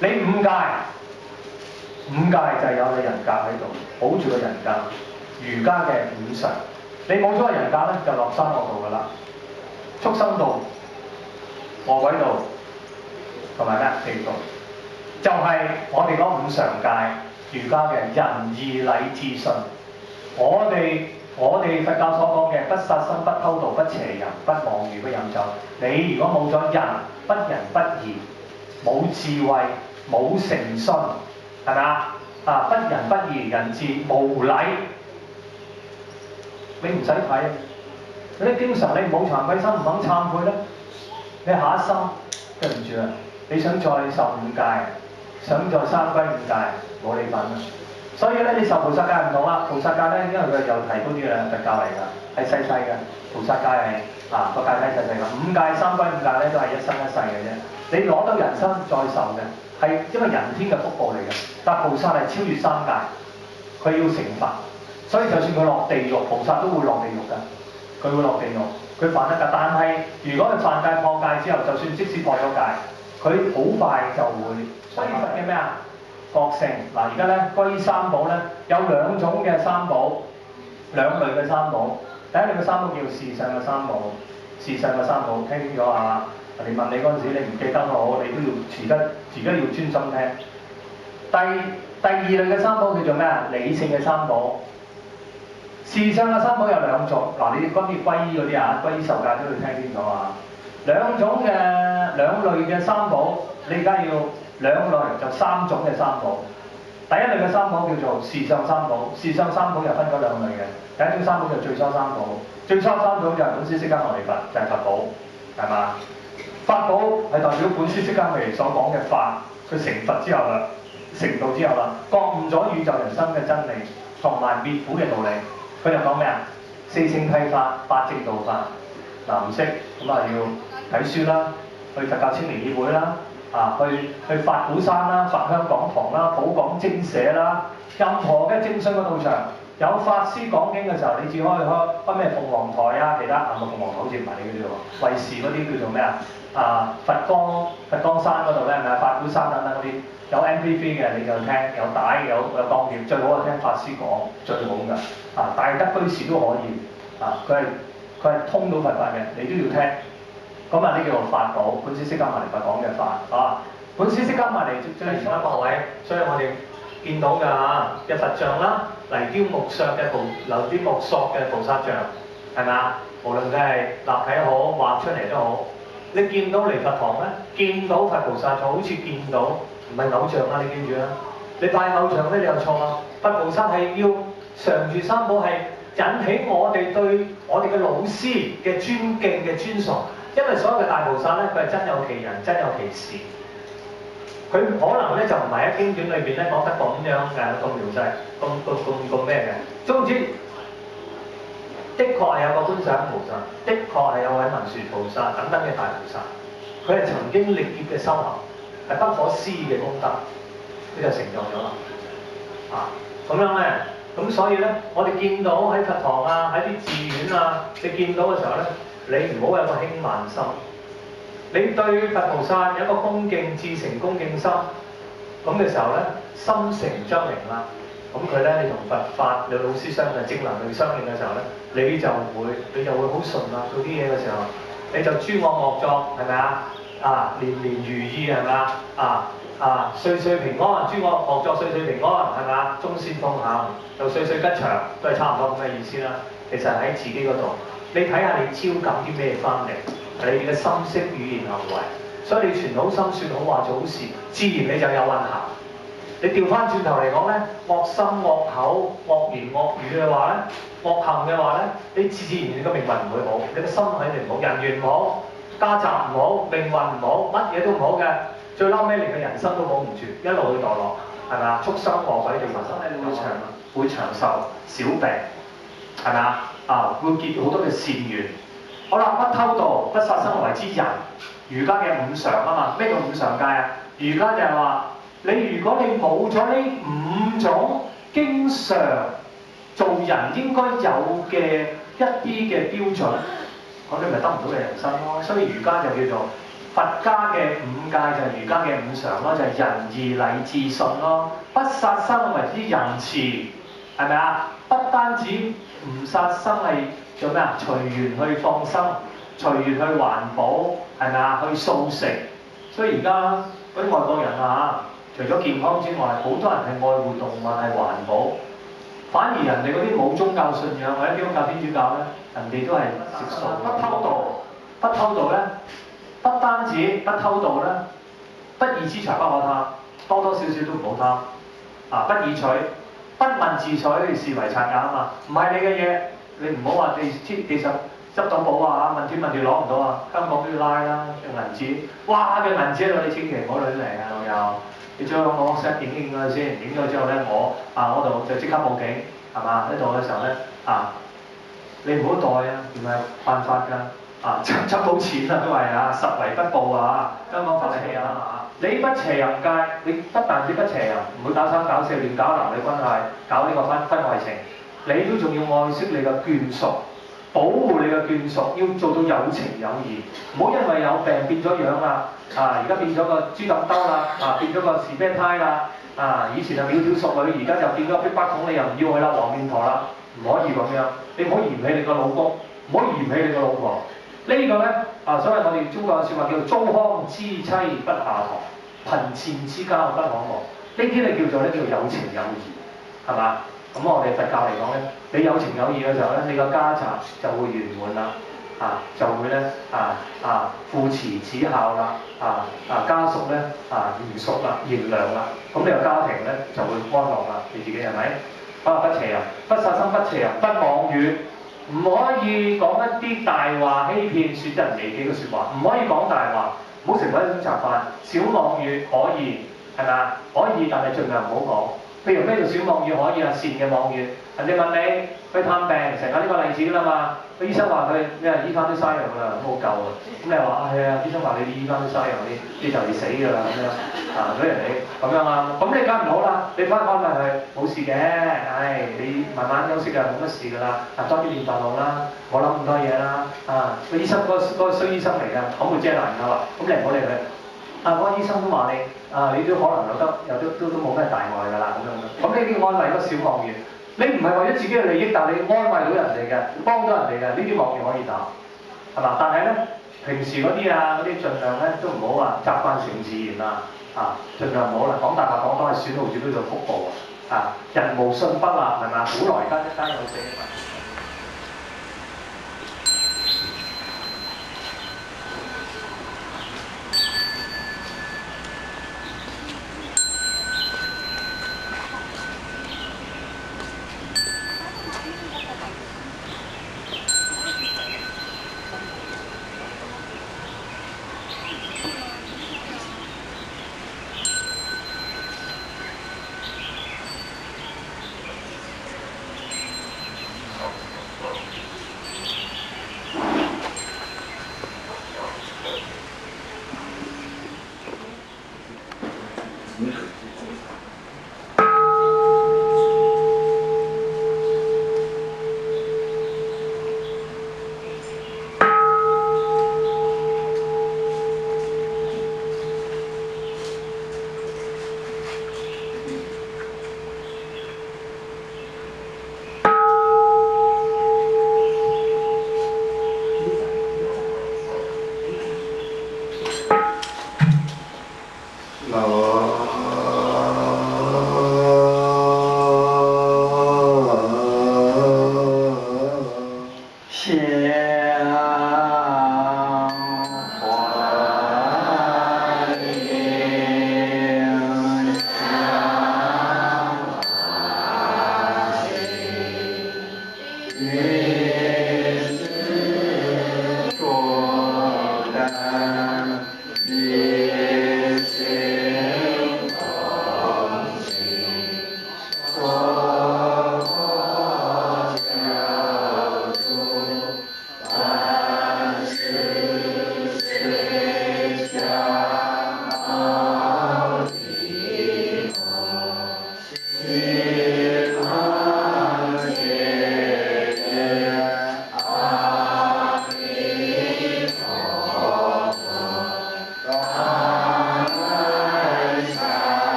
你五戒就係有你人格喺度，保住個人格。儒家嘅五常，你冇咗個人格咧，就落山惡道㗎啦，畜生道、餓鬼道同埋咩地獄，就係、我哋嗰五常戒，儒家嘅仁義禮智信。我哋佛教所講嘅不殺生、不偷盜、不邪淫、不妄語、不飲酒。你如果冇咗仁，不仁不義，冇智慧，冇誠信，係咪啊？不仁不義，人智無禮，你唔使睇。你經常你冇慚愧心，唔肯懺悔咧，你下一生對唔住啊！你想再受五戒，想再三歸五戒，冇你份啦。所以咧，你受菩薩戒唔同啦。菩薩戒咧，因為佢又提高啲嘅佛教嚟㗎，係細細嘅。菩薩戒係個戒體細細㗎。五戒三歸五戒咧都係一生一世嘅啫。你攞到人生再受嘅，係因為人天嘅福報嚟嘅。但菩薩係超越三界，佢要成佛，所以就算佢落地獄，菩薩都會落地獄㗎。佢會落地獄，佢犯得㗎。但係如果佢犯戒破戒之後，就算即使破咗戒，佢好快就會。所以佛嘅咩啊？覺性嗱，而家咧歸依三寶咧有兩種嘅三寶，兩類嘅三寶。第一類嘅三寶叫事相嘅三寶，事相嘅三寶聽清楚啊！人哋問你嗰陣時，你唔記得好，你都要自己要專心聽。第二類嘅三寶叫做咩啊？理性嘅三寶。事相嘅三寶有兩種，嗱你關於歸依嗰啲啊，歸依受戒都要聽清楚啊。兩類嘅三寶，你而家要兩類就三種嘅三寶。第一類嘅三寶叫做事相三寶，事相三寶又分咗兩類嘅。第一種三寶就最初三寶，最初三寶就係本師釋迦牟尼佛，就係佛寶，係嘛？法寶係代表本師釋迦牟尼所講嘅法，佢成佛之後啦，成道之後啦，覺悟咗宇宙人生嘅真理同埋滅苦嘅道理。佢就講咩啊？四聖諦法、八正道法。嗱唔識咁啊要睇書啦，去佛教青年協會啦，去法鼓山啦、法香講堂啦、寶廣精舍啦，任何嘅正信嘅道場有法師講經嘅時候，你只可以開咩鳳凰台啊，其他鳳凰台好似唔係你嗰啲喎，衛視嗰啲叫做咩啊？佛光山嗰度咧係咪啊？法鼓山等等嗰啲有 MP3 嘅你就聽，有帶有當碟，最好係聽法師講最好㗎。大德居士都可以佢係通到佛法嘅，你都要聽。咁呢叫做法寶，本師釋迦牟尼佛講嘅法本師釋迦牟尼最前啦各位，所以我哋見到嘅佛像啦，泥雕木塑嘅菩薩像，係咪啊？無論佢係立體好，畫出嚟都好，你見到嚟佛堂咧，見到佛菩薩就好似見到唔係偶像啦，你記住啦。你拜偶像咧，你又錯啦。佛菩薩係要常住三寶，係引起我哋對我哋嘅老師嘅尊敬嘅尊崇。因為所有嘅大菩薩咧，佢係真有其人，真有其事。佢可能咧就唔係喺經典裏邊咧講得咁樣咁描述，咁咩嘅。總之，的確係有個觀世音菩薩，的確係有位文殊菩薩等等嘅大菩薩。佢係曾經歷劫嘅修行，係不可思議嘅功德，佢就成就咗啦。咁樣咧，咁所以咧，我哋見到喺佛堂啊，喺啲寺院啊，你見到嘅時候咧，你唔好有個輕慢心。你對佛菩薩有一個恭敬至誠恭敬心，咁嘅時候咧，心誠則靈啦。咁佢咧，你同佛法你老師相應、正能量相應嘅時候咧，你就會好順啦。做啲嘢嘅時候，你就諸惡莫作，係咪啊？年年如意係咪啊？歲歲平安，諸惡莫作，歲歲平安係咪啊？眾善奉行，就歲歲吉祥，都係差唔多咁嘅意思啦。其實喺自己嗰度，你睇下你招感啲咩翻嚟，係你嘅心識、語言、行為。所以你存好心、説好話、做好事，自然你就有運行。你調翻轉頭嚟講咧，惡心、惡口、惡言、惡語嘅話咧，惡行嘅話咧，你自然你嘅命運唔會好，你嘅心肯定唔好，人緣唔好，家宅唔好，命運唔好，乜嘢都唔好嘅。最嬲尾連嘅人生都保唔住，一路去墮落，係咪啊？畜生餓鬼地獄，你會長壽少病，係咪啊？會結好多嘅善緣。好啦，不偷盜、不殺生為之仁。儒家嘅五常啊嘛，咩叫五常戒啊？儒家就係話，如果你冇咗呢五種經常做人應該有嘅一啲嘅標準，咁你咪得唔到你人生咯。所以儒家就叫做佛家嘅五戒就係儒家嘅五常咯，就係仁義禮智信咯。不殺生為之仁慈，係咪啊？不單止唔殺生係做咩啊？隨緣去放生，隨緣去環保，係咪啊？去素食。所以而家嗰啲外國人啊，除咗健康之外，好多人係愛護動物，係環保。反而人哋嗰啲冇宗教信仰或者基督教、天主教咧，人哋都係食素。不偷盜，不偷盜咧，不單止不偷盜咧，不義之財不可貪，多多少少都唔好貪。啊，不義取，不問自取，是為賊也啊嘛。唔係你嘅嘢，你唔好話地上執到寶啊，問天問地攞唔到啊，香港都要拉啦，嘅銀紙，哇嘅銀紙喺度，你千祈唔好亂嚟啊老友。你將我 set 影咗先，影咗之後咧，我度就即刻報警，係嘛？喺度嘅時候咧，你唔好袋啊，原來係犯法㗎，執到錢啊都係啊，十為不報啊，香港法例啊，你不邪淫戒，你不但止不邪淫，唔會搞三搞四亂搞男女關係，搞呢個婚外情，你都仲要愛惜你嘅眷屬。保護你嘅眷屬，要做到有情有義，唔好因為有病變咗樣啦，而家變咗個豬膽兜啦，變咗個士啤胎啦，以前係窈窕淑女，而家就變咗壁花筒，你又唔要佢啦，黃面婆啦，唔可以咁樣，你唔好嫌棄你個老公，唔好嫌棄你個老婆，呢個咧所以我哋中國有説話叫做糟糠之妻不下堂，貧賤之交不可忘，呢啲你叫做有情有義，係嘛？咁我哋佛教嚟講咧，你有情有義嘅時候咧，你個家宅就會圓滿啦，就會咧父慈子孝啦，家屬咧賢淑啦、賢良啦，咁你個家庭咧就會安樂啦，你自己係咪？不邪淫，不殺生，不邪淫，不妄語，唔可以講一啲大話欺騙、損人利己嘅説話，唔可以講大話，唔好成為一種習慣。小妄語可以係咪啊？可以，但係盡量唔好講。譬如咩叫小妄語可以啊？善嘅妄語，人哋問你去探病，成日呢個例子㗎啦嘛。個醫生話佢醫翻啲嘥藥㗎啦，都好夠啊。咁你話係啊，醫生話你醫翻啲嘥藥你就嚟死㗎啦咁樣，所以你咁樣啊，咁你梗唔好啦，你翻返去冇事嘅，你慢慢休息㗎，冇乜事㗎啦。多啲練習路啦，唔好諗咁多嘢啦。個醫生嗰個衰醫生嚟㗎，口沒遮攔㗎嘛，咁你唔好理佢。嗰個醫生都話你，你都可能都冇咩大礙㗎啦咁樣。咁呢啲安慰嗰小妄語，你唔係為咗自己嘅利益，但係你安慰到人哋嘅，幫到人哋嘅，呢啲妄語可以打，係嘛？但係咧，平時嗰啲嗰啲盡量咧都唔好話習慣成自然盡量唔好啦。講大話講多係損耗住呢個福報人無信不立係嘛？古來間一間有四啊嘛。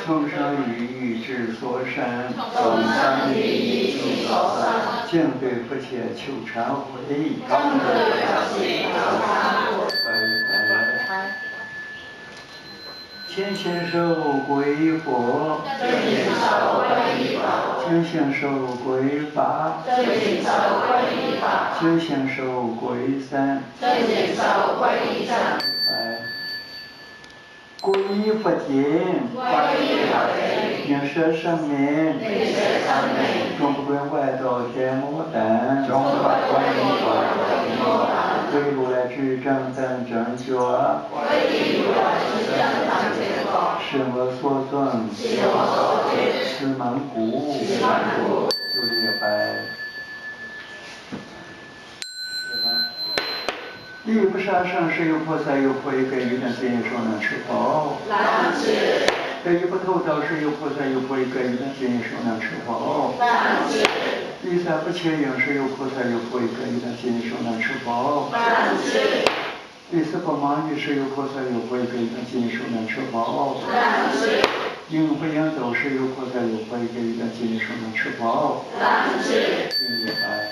从生于之所生，从生于之所生，敬对不切求忏悔，正对不起求忏悔。先行受归佛，正行受归佛，先行受归法，正行受归法，先行受归僧，正行受归僧。皈依佛经，皈依佛经，应舍生命，应舍生命，终不归外道天魔等，终不归外道天魔等，归如来至正等正觉，归如来至正等正觉，是我所尊，是我所尊，此门故，此门故，就礼拜。一不杀生，是有菩萨有佛，一个一等见说能吃饱。难知。这一不偷盗，是有菩萨有佛，一个一等见说能吃饱。难知。第三不切饮，是有菩萨有佛，一个一等见说能吃饱。难知。第四不妄语，是有菩萨有佛，一个一等见说能吃饱。难知。应不应走，是有菩萨有佛，一个一等见说能吃饱。难知。明白。